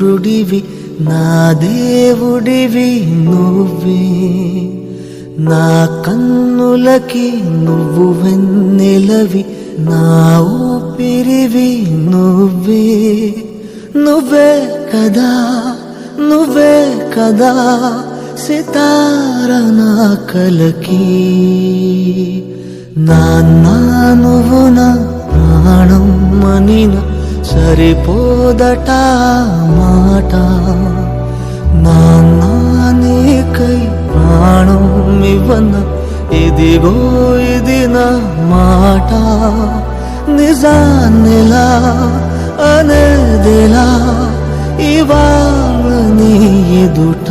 సూర్యుడివి నా దేవుడివి నువ్వే, నా కన్నులకి నువ్వు వెన్నెలవి, నా ఊపిరివి నువ్వే. నువ్వే కదా, నువ్వే కదా సితార నా కలకి. నాన్నా నువ్వు నా ప్రాణం మనిన సరిపోదట మాట. నాన్నా నీకై ప్రాణం ఇవ్వన ఇదిగో ఇది నా మాట. నిజాన్నిలా అనేదిలా ఇవాళ నీ ఎదుట.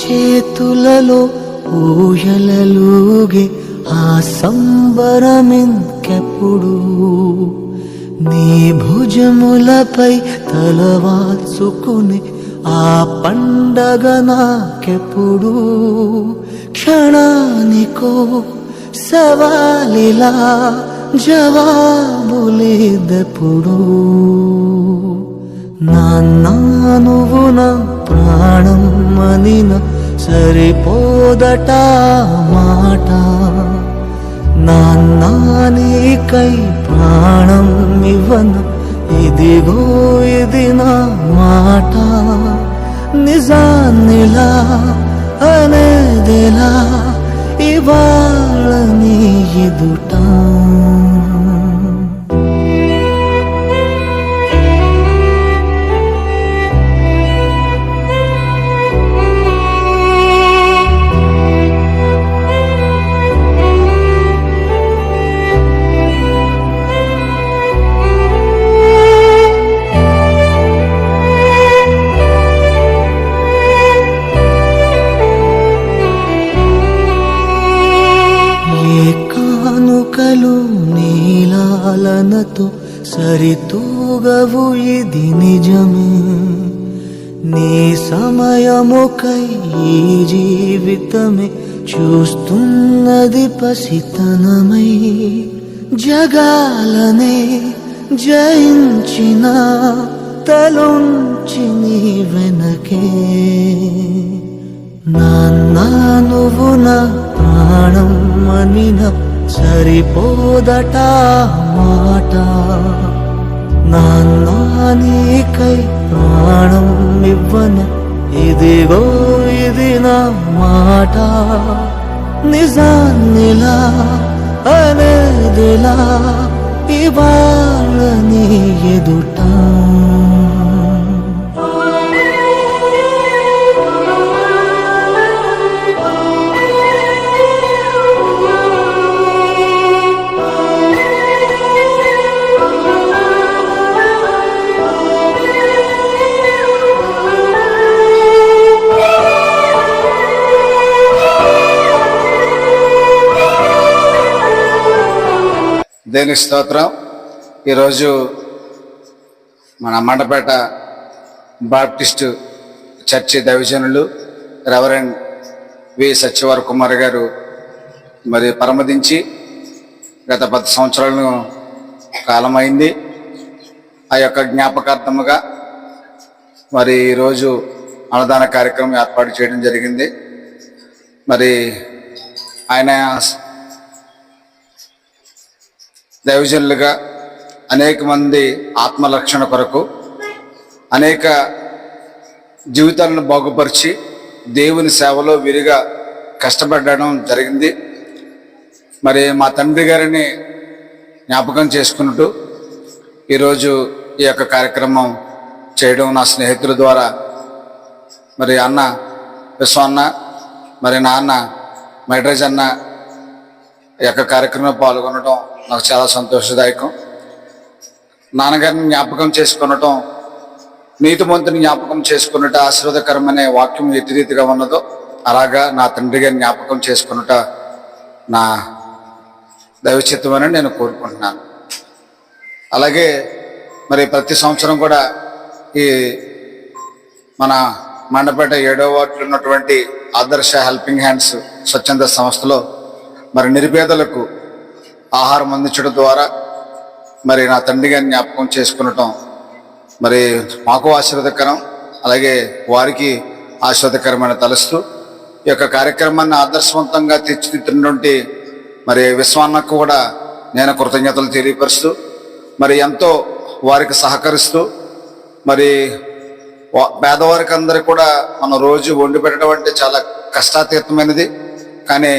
చేతులలో ఊయలలుగే ఆ సంబరమింకెప్పుడు, నీ భుజములపై తలవాల్చుకుని ఆ పండగ నాకెప్పుడు. క్షణానికో సవాలిలా జవాబులేదెప్పుడు. నాన్నా నువ్వు నా ప్రాణం మనిన సరిపోదట మాట. నాన్నా నీకై ప్రాణం ఇవ్వన ఇదిగో ఇది నా మాట. నిజాన్నిలా అనేదిలా ఇవాళ నీ ఎదుట. కానుకలు నీలాలనతో సరితూగవు ఇది నిజమే. నీ సమయముకై ఈ జీవితమే చూస్తున్నది పసితనమై. జగాలనే జయించిన తలొంచి నీ వెనకే. నాన్నా నువ్వు నా ప్రాణం మనిన సరిపోదట మాట. నాన్నా నీకై ప్రాణం ఇవ్వన ఇదిగో ఇది నా మాట. నిజాన్నిలా అనేదిలా ఇవాళ నీ ఎదుట. దేవుని స్తోత్రం. ఈరోజు మన మండపేట బాప్టిస్టు చర్చి దైవజనులు రెవరెండ్ వి సత్యవర కుమార్ గారు మరి పరమదించి గత 10 సంవత్సరాలు కాలమైంది. ఆ యొక్క జ్ఞాపకార్థముగా మరి ఈరోజు అన్నదాన కార్యక్రమం ఏర్పాటు చేయడం జరిగింది. మరి ఆయన దైవజనులుగా అనేక మంది ఆత్మరక్షణ కొరకు అనేక జీవితాలను బాగుపరిచి దేవుని సేవలో విరిగా కష్టపడడం జరిగింది. మరి మా తండ్రి గారిని జ్ఞాపకం చేసుకున్నట్టు ఈరోజు ఈ యొక్క కార్యక్రమం చేయడం నా స్నేహితుల ద్వారా మరి అన్న విశ్వన్న మరి నాన్న మైడ్రేజ్ అన్న ఈ యొక్క కార్యక్రమంలో పాల్గొనడం నాకు చాలా సంతోషదాయకం. నాన్నగారిని జ్ఞాపకం చేసుకునటం నీతిమంతుని జ్ఞాపకం చేసుకున్నట ఆశీర్వాదకరమనే వాక్యం ఎట్టి రీతిగా ఉన్నదో అలాగా నా తండ్రిగా జ్ఞాపకం చేసుకున్నట నా దైవచిత్తమని నేను కోరుకుంటున్నాను. అలాగే మరి ప్రతి సంవత్సరం కూడా ఈ మన మండపేట 7వ వార్డులో ఉన్నటువంటి ఆదర్శ హెల్పింగ్ హ్యాండ్స్ స్వచ్ఛంద సంస్థలో మరి నిరుపేదలకు ఆహారం అందించడం ద్వారా మరి నా తండ్రిగా జ్ఞాపకం చేసుకునటం మరి మాకు ఆశీర్వాదకరం, అలాగే వారికి ఆశీర్వాదకరమైన తలుస్తూ ఈ యొక్క కార్యక్రమాన్ని ఆదర్శవంతంగా తీర్చిదిద్దినటువంటి మరి విశ్వాన్నకు కూడా నేను కృతజ్ఞతలు తెలియపరుస్తూ మరి ఎంతో వారికి సహకరిస్తూ మరి పేదవారికి అందరికీ కూడా మనం రోజు వండి పెట్టడం అంటే చాలా కష్టాతీతమైనది. కానీ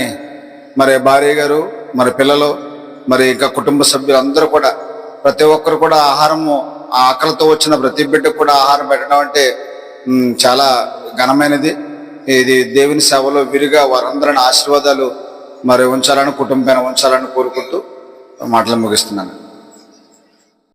మరి భార్య గారు, మరి పిల్లలు, మరి ఇంకా కుటుంబ సభ్యులు అందరూ కూడా ప్రతి ఒక్కరు కూడా ఆహారము ఆకలితో వచ్చిన ప్రతి బిడ్డకు కూడా ఆహారం పెట్టడం అంటే చాలా ఘనమైనది. ఇది దేవుని సేవలో విరిగా వారందరిని ఆశీర్వాదాలు మరి ఉంచాలని, కుటుంబాన్ని ఉంచాలని కోరుకుంటూ మాటలు ముగిస్తున్నాను.